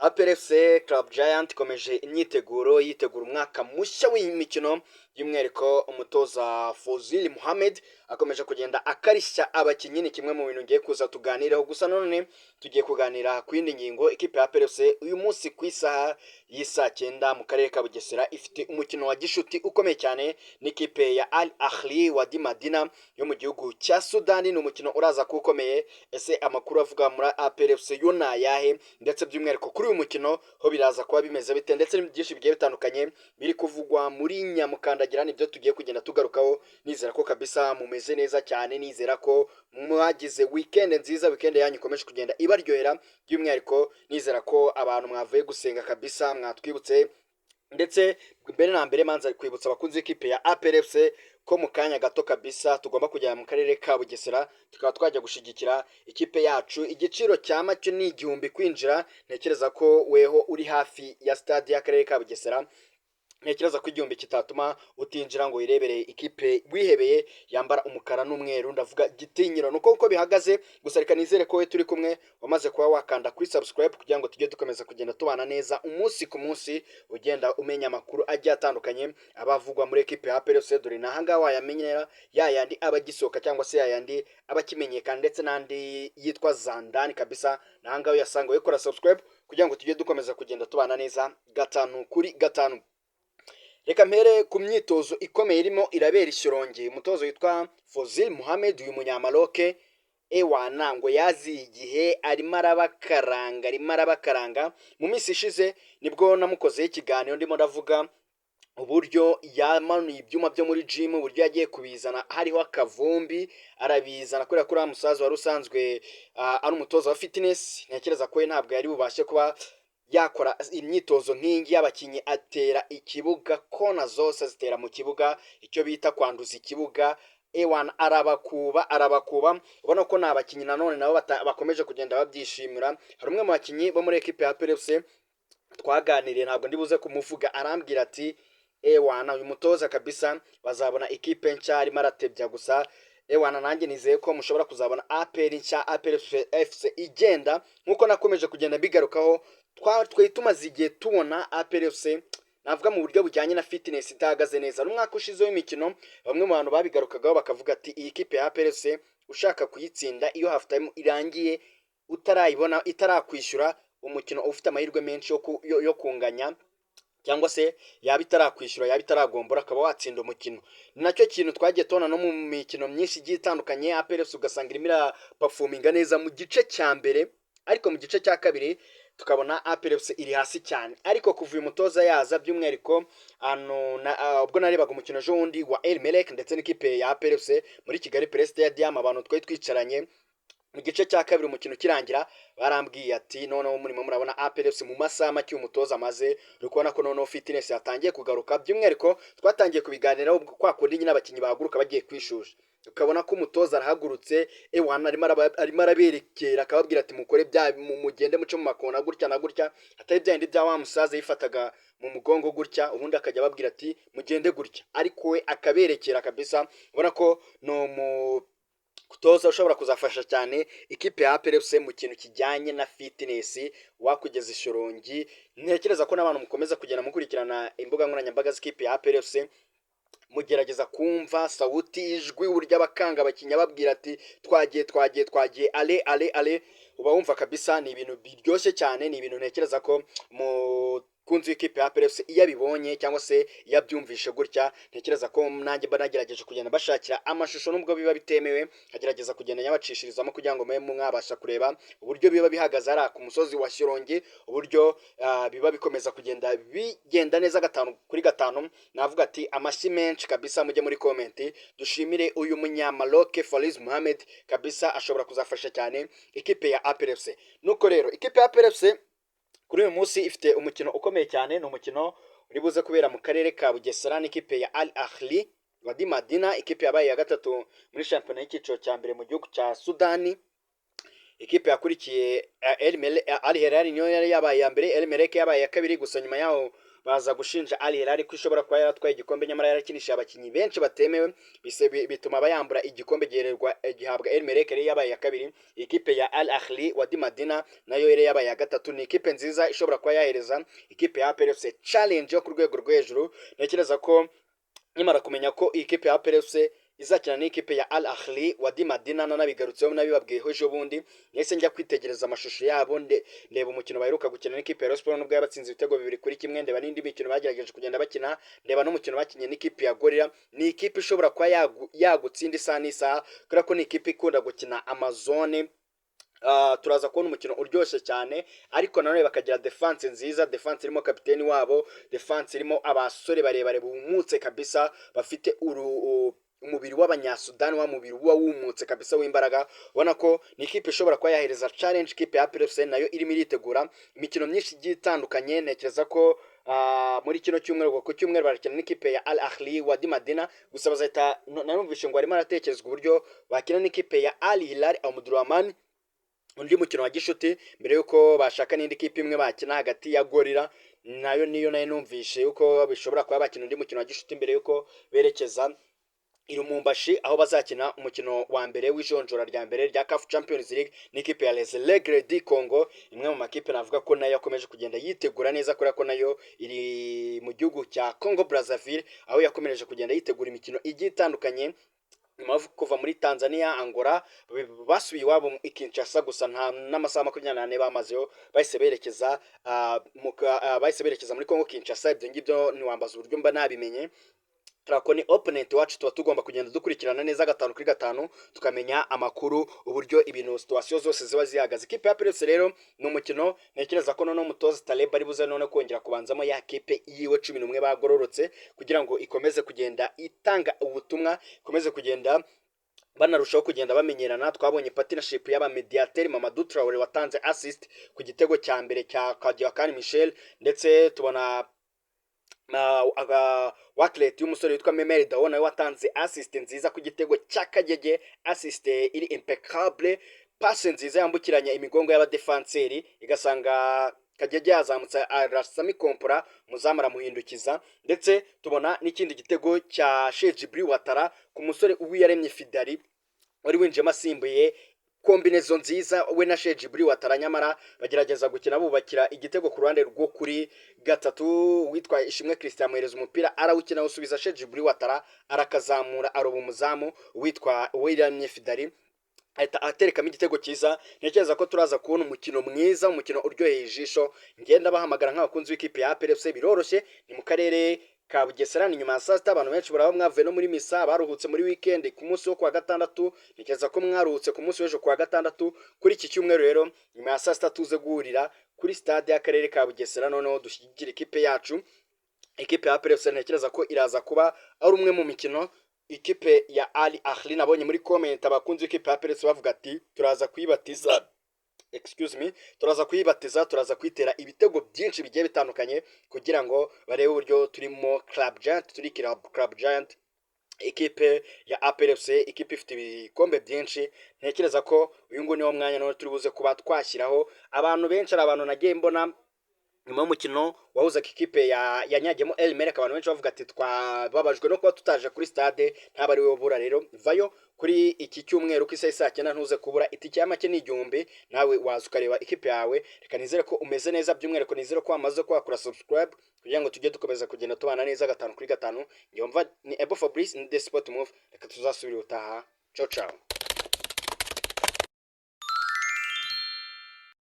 APR Club Giant ikomeje imyiteguro yitegura umwaka mushya w'imikino by'umwihariko umutoza Fozil Mohamed akomeje kugenda akarishya abakinnyi. Ni kimwe mu bintu ngiye kuza tuganireho, gusa none tugiye kuganira ku yindi ngingo. Ikipe ya APR uyu munsi ku isaha y'isa cyenda mu karere ka Bugesera ifite umukino wa gishuti ukomeye cyane n'ikipe ya Al Ahly Wadi Madina yo mu gihugu cya Sudani. Ni umukino uraza kuba ukomeye. Ese amakuru avuga muri APR yo ni ayahe, ndetse by'umwihariko kuri uyu mukino ho biraza kuba bimeze bite, ndetse n'ibindi byinshi bigiye bitandukanye biri kuvugwa muri Nyamukandagira nibyo tugiye kugenda tugarukaho. Nizera ko kabisa mumeze neza cyane, nizera ko mwagize weekend nziza, weekend yanyu ikomeje kugenda ibaryohera. By'umwihariko nizera ko abantu mwavuye gusenga kabisa mwatwibutse, ndetse mbere na mbere manza kwibutsa abakunzi b'ikipe ya APR ko mu kanya gato kabisa tugomba kujya mu karere ka Bugesera tukaba twajya gushigikira ikipe yacu. Igiciro cya make ni 1000 kwinjira. Ntekereza ko weho uri hafi ya stade y'akarere ka Bugesera, ntekereza ko 1000 kitatuma utinjira ngo wirebere ikipe wihebeye yambara umukara n'umweru, ndavuga gitinyiro. Nuko uko bihagaze, gusa reka nizere ko we turi kumwe wamaze kuba wakanda kuri subscribe kugira ngo tujye dukomeza kugenda tubana neza umunsi ku munsi, ugenda umenya amakuru agiye atandukanye abavugwa muri ekipe ya APR dore nahangaha wayamenyera yayandi abagisohoka cyangwa se yayandi abakimenyekana, ndetse n'andi yitwa Zandani kabisa. Nahangaha uyasanga, we kora subscribe kugira ngo tujye dukomeza kugenda tubana neza gatanu kuri gatanu. Reka mpere ku myitozo ikomeye irimo irabera Ishyorongi. Umutozo witwa Fozil Mohamed, uyu munyamaloke ewana ngo yaziye igihe arimo arabakaranga. Mu minsi ishize nibwo namukozeho ikiganiro ndimo ndavuga uburyo yamanuye ibyuma byo muri gym, uburyo yagiye kubizana hariho akavumbi arabizana kubera ko uriya musaza wari usanzwe ari umutoza wa fitness. Ntekereza ko we ntabwo yari bubashe kuba yakora imyitozo nk'ingi y'abakinnyi, atera ikibuga, kona zose zitera mu kibuga, icyo bita kwanduza ikibuga. Ewan arabakuba ubona ko nta bakinnyi nanone nabo bakomeje kugenda babyishimira. Hari umwe mu bakinnyi bo muri ekipe ya APR twaganiriye, ntabwo ndibuze kumuvuga, arambwira ati ewana uyu mutoza kabisa bazabona ikipe nshya arimo aratebya gusa. Ewana nanjye nizeye ko mushobora kuzabona APR nshya, APR FC igenda nkuko nakomeje kugenda bigarukaho. Twari tumaze igihe tubona APR navuga mu buryo bujyanye na fitness itahagaze neza. N'umwaka ushize w'imikino bamwe mu bantu babigarukagaho bakavuga ati iyi kipe ya APR ushaka kuyitsinda iyo half time irangiye utarayibona, itarakwishyura umukino, ufite amahirwe menshi yo kunganya, cyangwa se yaba itarakwishyura yaba itaragombora akaba watsinda umukino. Nacyo kintu twagiye tubona no mu mikino myinshi igiye itandukanye. APR ugasanga irimo iraperforminga neza mu gice cya mbere, ariko mu gice cya kabiri tukabona APR iri hasi cyane. Ariko kuva uyu mutoza yaza, by'umwihariko ubwo narebaga umukino ejo wundi wa El Merreikh ndetse n'ikipe ya APR muri Kigali Press Stadium, abantu twari twicaranye mu gice cya kabiri umukino ukirangira barambwiye ati noneho murimo murabona APR mu masaha make umutoza amaze, uri kubona ko noneho fitness yatangiye kugaruka. By'umwihariko twatangiye kubiganiraho kwa kundi nyine abakinnyi bahaguruka bagiye kwishusha, ukabona ko umutoza arahagurutse ewana arimo araberekera akababwira ati mukore bya mugende muce mu makona gutya na gutya, atari bya bindi bya wa musaza yifataga mu mugongo gutya ubundi akajya ababwira ati mugende gutya, ariko we akaberekera kabisa. Ubona ko no kutoza ushobora kuzafasha cyane ikipe ya APR mu kintu kijyanye na fitness, wakugeza Ishyorongi. Ntekereza ko n'abantu mukomeza kugenda mukurikirana imbuga nkoranyambaga z'ikipe ya APR mugerageza kumva sauti, ijwi, uburyo abakanga abakinnyi babwira ati twagiye ale uba wumva kabisa ni ibintu biryoshye cyane. Ni ibintu ntekereza ko kunzi w'ikipe ya APR iyo abibonye cyangwa se yabyumvishe gutya, ntekereza ko nanjye mba nagerageje kugenda bashakira amashusho nubwo biba bitemewe, agerageza kugenda yabacishirizamo kugira ngo mwe mwabasha kureba uburyo biba bihagaze ari ku musozi wa Shyorongi, uburyo biba bikomeza bigenda neza gatanu kuri gatanu. Navuga ati amashyi menshi kabisa, mujye muri comment dushimire uyu munyamaloke Fozil Mohamed kabisa, ashobora kuzafasha cyane ikipe ya APR. Nuko rero ikipe ya APR kuri uyu munsi ifite umukino ukomeye cyane. Ni umukino uri buze kubera mu karere ka Bugesera n'ikipe ya Al Ahly Wadi Madina, ikipe yabaye ya gatatu muri shampiyona y'icyiciro cya mbere mu gihugu cya Sudani. Ikipe yakurikiye Al Hilal niyo yari yabaye ya mbere, El Merreikh yabaye ya kabiri, gusa nyuma yaho baza gushinja Al Hilal ko ishobora kuba yaratwaye igikombe nyamara yarakinishije abakinnyi benshi batemewe, bituma bayambura igikombe gihabwa El Merreikh yari yabaye ya kabiri. Ikipe ya Al Ahly Wadi Madina nayo yari yabaye ya gatatu. Ni ikipe nziza ishobora kuba yahereza ikipe ya APR FC challenge yo ku rwego rwo hejuru. Ntekereza ko nyamara kumenya ko ikipe ya APR FC izakina n'ikipe ya Al Ahly Wadi Madina nanabigarutseho nabibabwiyeho ejo bundi, nese njya kwitegereza amashusho yabo ndeba umukino baheruka gukina n'ikipe ya Rayon Sports nubwo yabatsinze ibitego 2-1, ndeba n'indi mikino bagerageje kugenda bakina, ndeba n'umukino bakinye n'ikipe ya Gorilla. Ni ikipe ishobora kuba yagutsinda isaha n'isaha kubera ko ni ikipe ikunda gukina amazone. Turaza kubona umukino uryoshye cyane, ariko nanone bakagira defense nziza, defense irimo kapiteni wabo, defense irimo abasore barebare bumutse kabisa, bafite umubiri w'abanyasudani, wa mubiri uba wumutse kabisa w'imbaraga. Ubona ko ni ikipe ishobora kuba yahereza challenge ikipe ya APR FC nayo irimo iritegura imikino myinshi igiye itandukanye. Ntekereza ko muri kino cyumweru, ku cyumweru barakina n'ikipe ya Al Ahly Wadi Madina, gusa bazahita nanumvishe ngo arimo aratekerezwa uburyo bakina n'ikipe ya Al Hilal Omdurman undi mukino wa gishuti mbere yuko bashaka n'indi kipe imwe bakina hagati ya Gorilla. Nayo numvishe yuko bishobora kuba bakina undi mukino wa gishuti mbere yuko berekeza i Lumumbashi, aho bazakina umukino wa mbere w'ijonjora rya mbere rya CAF Champions League n'ikipe ya Les Aigles du Congo, imwe mu makipe navuga ko nayo yakomeje kugenda yitegura neza kubera ko nayo iri mu gihugu cya Congo Brazzaville, aho yakomeje kugenda yitegura imikino igiye itandukanye kuva muri Tanzania, Angola, basubiye iwabo i Kinshasa, gusa nta n'amasaha 24 bamazeyo, bahise berekeza muri Congo Kinshasa. Ibyo ngibyo ntiwambaza uburyo mba nabimenye. Turakoni opponent wacu tuba tugomba kugenda dukurikirana neza 5 kuri 5 tukamenya amakuru uburyo ibintu situation zose ziba zihagaze. Ikipe ya APR FC rero ni umukino ntekereza ko none umutoza Taleb ari buze none kongera kubanzamo ya kipe yiwe 11 bagororotse kugira ngo ikomeze kugenda itanga ubutumwa, ikomeze kugenda banarushaho kugenda bamenyerana. Twabonye partnership y'aba mediateur Mamadou Traoré watanze assist ku gitego cya mbere cya Kadiakani Michel, ndetse tubona athlete y'umusore witwa Memeri Dawo nawe watanze assist nziza ku gitego cya Kagege, assist iri impeccable, passe nziza yambukiranya imigongo y'abadefenseri igasanga Kagege yazamutse arasami kompora muzamara muhindukiza. Ndetse tubona n'ikindi gitego cya Sheikh Djibril Ouattara ku musore uwiyaremye Fidari wari winjema asimbuye, kombinezo nziza we na Sheikh Djibril Ouattara, nyamara bagerageza gukina bubakira igitego ku ruhande rwo kuri gatatu. Witwa Ishimwe Christian amuhereza umupira arawukina usubiza Sheikh Djibril Ouattara arakazamura aroba umuzamu witwa Uwiyaremye Fidari ahita aterekamo igitego cyiza. Ntekereza ko turaza kubona umukino mwiza, umukino uryoheye ijisho. Ngenda bahamagara nk'abakunzi w'ikipe ya APR FC, biroroshye, ni mu karere ka Bugesera, ni nyuma ya saa sita. Abantu benshi baraba mwavuye no muri misa, baruhutse muri weekend ku munsi wo kwa gatandatu. Ntekereza ko mwaruhutse ku munsi w'ejo kwa gatandatu. Kuri iki cyumweru rero nyuma ya saa sita tuze guhurira kuri stade y'akarere ka Bugesera, noneho dushyigikira ikipe yacu. Ikipe ya APR FC ntekereza ko iraza kuba ari umwe mu mikino. Ikipe ya Al Ahly nabonye muri comment abakunzi w'ikipe ya APR FC bavuga ati turaza kuyibatiza, turaza kuyibatiza, turaza kwitera ibitego byinshi bigiye bitandukanye kugira ngo barebe uburyo turimo Club Giant. Ikipe ya APR FC ikipe ifite ibikombe byinshi. Ntekereza ko uyu ngo niwo mwanya none turi buze kuba twashyiraho abantu benshi. Ari abantu nagiye mbona nyuma y'umukino wahuzaga ikipe ya Nyagemo El Merreikh, abantu benshi bavuga ati twababajwe no kuba tutaje kuri stade, ntabari we bura. Rero vayo kuri iki cyumweru ku isaha saa 9 ntuze kubura itike y'amake n'igihumbi, nawe waza ukareba ikipe yawe. Reka nizere ko umeze neza, by'umwihariko nizere ko wamaze kwakura subscribe kugira ngo tujye dukomeza kugenda tubana neza 5 kuri 5. Nyumva ni Ebo Fabrice ni The Sport Move. Reka tuzasubira utaha. Ciao ciao.